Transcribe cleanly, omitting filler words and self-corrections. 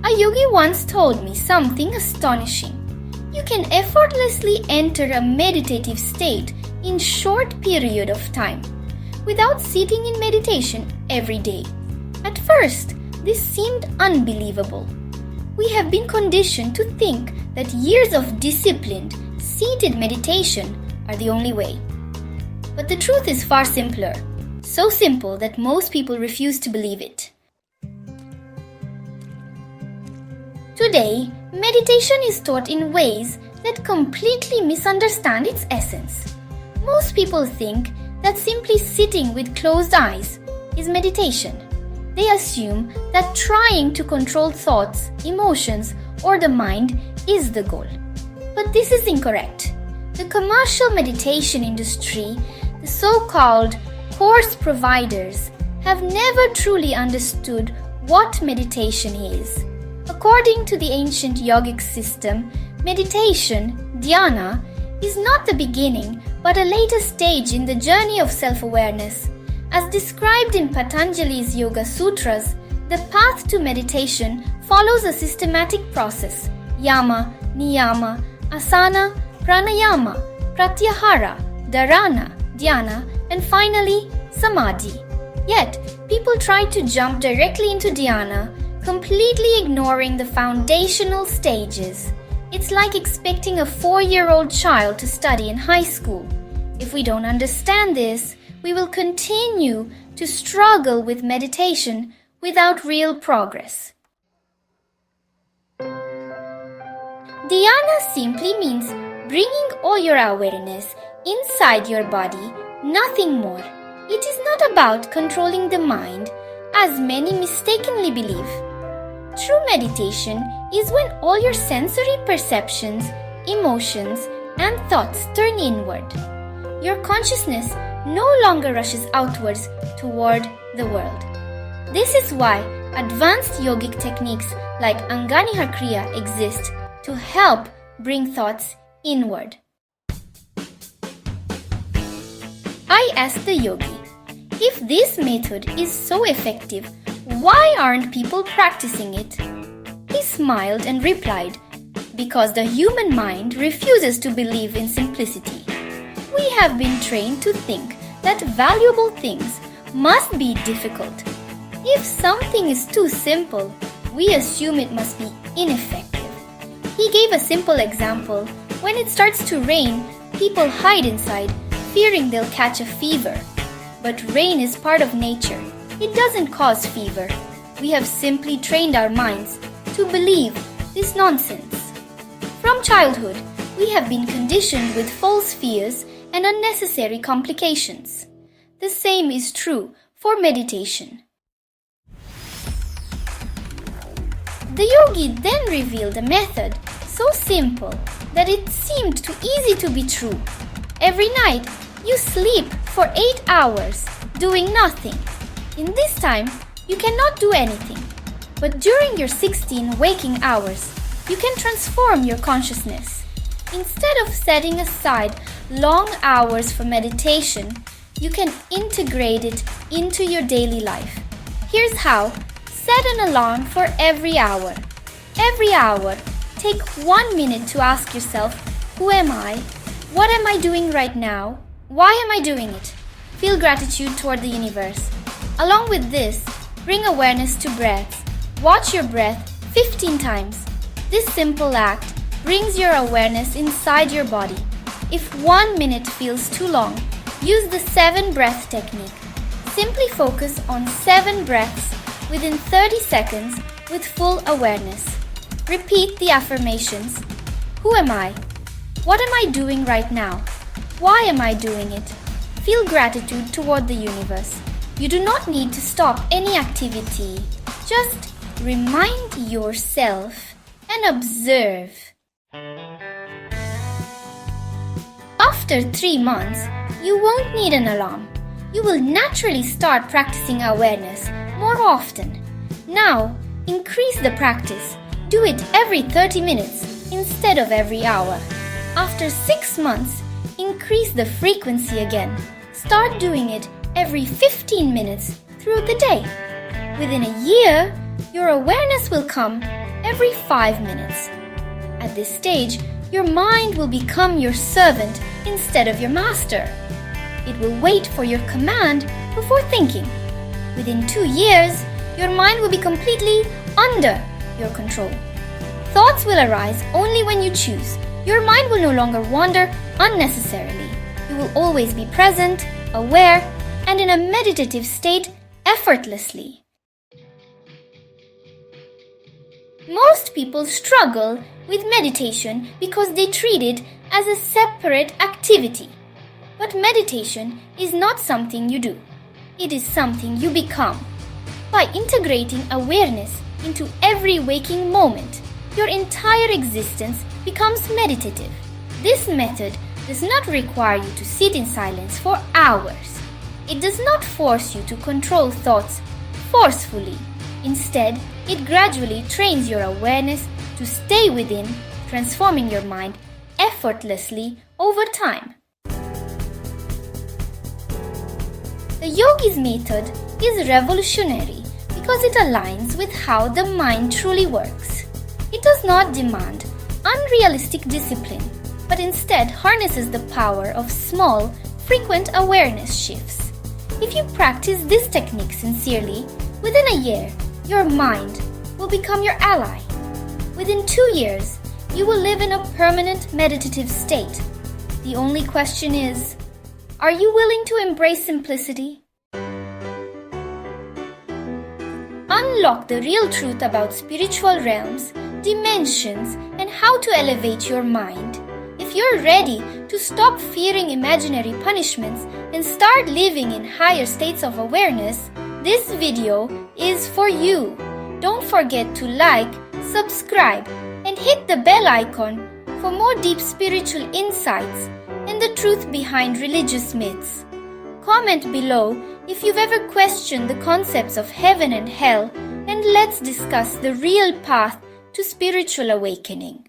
A yogi once told me something astonishing. You can effortlessly enter a meditative state in short period of time without sitting in meditation every day. At first, this seemed unbelievable. We have been conditioned to think that years of disciplined, seated meditation are the only way. But the truth is far simpler, so simple that most people refuse to believe it. Today, meditation is taught in ways that completely misunderstand its essence. Most people think that simply sitting with closed eyes is meditation. They assume that trying to control thoughts, emotions, or the mind is the goal. But this is incorrect. The commercial meditation industry, the so-called course providers, have never truly understood what meditation is. According to the ancient yogic system, meditation, Dhyana, is not the beginning but a later stage in the journey of self-awareness. As described in Patanjali's Yoga Sutras, the path to meditation follows a systematic process: yama, niyama, asana, pranayama, pratyahara, dharana, dhyana, and finally samadhi. Yet, people try to jump directly into dhyana, completely ignoring the foundational stages. It's like expecting a 4-year-old child to study in high school. If we don't understand this, we will continue to struggle with meditation without real progress. Dhyana simply means bringing all your awareness inside your body, nothing more. It is not about controlling the mind, as many mistakenly believe. True meditation is when all your sensory perceptions, emotions, and thoughts turn inward. Your consciousness no longer rushes outwards toward the world. This is why advanced yogic techniques like Anganiha Kriya exist to help bring thoughts inward. I asked the yogi, if this method is so effective, why aren't people practicing it? He smiled and replied, because the human mind refuses to believe in simplicity. We have been trained to think that valuable things must be difficult. If something is too simple, we assume it must be ineffective. He gave a simple example. When it starts to rain, people hide inside, fearing they'll catch a fever. But rain is part of nature. It doesn't cause fever. We have simply trained our minds to believe this nonsense. From childhood, we have been conditioned with false fears and unnecessary complications. The same is true for meditation. The yogi then revealed a method so simple that it seemed too easy to be true. Every night, you sleep for 8 hours, doing nothing. In this time, you cannot do anything. But during your 16 waking hours, you can transform your consciousness. Instead of setting aside long hours for meditation, you can integrate it into your daily life. Here's how. Set an alarm for every hour. Every hour, take 1 minute to ask yourself, who am I? What am I doing right now? Why am I doing it? Feel gratitude toward the universe. Along with this, bring awareness to breaths. Watch your breath 15 times. This simple act brings your awareness inside your body. If 1 minute feels too long, use the 7 breath technique. Simply focus on 7 breaths within 30 seconds with full awareness. Repeat the affirmations. Who am I? What am I doing right now? Why am I doing it? Feel gratitude toward the universe. You do not need to stop any activity. Just remind yourself and observe. After 3 months, you won't need an alarm. You will naturally start practicing awareness more often. Now, increase the practice. Do it every 30 minutes instead of every hour. After 6 months, increase the frequency again. Start doing it every 15 minutes through the day. Within a year, your awareness will come every 5 minutes. At this stage, your mind will become your servant instead of your master. It will wait for your command before thinking. Within 2 years, your mind will be completely under your control. Thoughts will arise only when you choose. Your mind will no longer wander unnecessarily. You will always be present, aware, and in a meditative state effortlessly. Most people struggle with meditation because they treat it as a separate activity. But meditation is not something you do. It is something you become. By integrating awareness into every waking moment, your entire existence becomes meditative. This method does not require you to sit in silence for hours. It does not force you to control thoughts forcefully. Instead, it gradually trains your awareness to stay within, transforming your mind effortlessly over time. The Yogi's method is revolutionary because it aligns with how the mind truly works. It does not demand unrealistic discipline, but instead harnesses the power of small, frequent awareness shifts. If you practice this technique sincerely, within a year, your mind will become your ally. Within 2 years, you will live in a permanent meditative state. The only question is, are you willing to embrace simplicity? Unlock the real truth about spiritual realms, dimensions, and how to elevate your mind. If you're ready to stop fearing imaginary punishments and start living in higher states of awareness, this video is for you. Don't forget to like, subscribe, and hit the bell icon for more deep spiritual insights and the truth behind religious myths. Comment below if you've ever questioned the concepts of heaven and hell, and let's discuss the real path to spiritual awakening.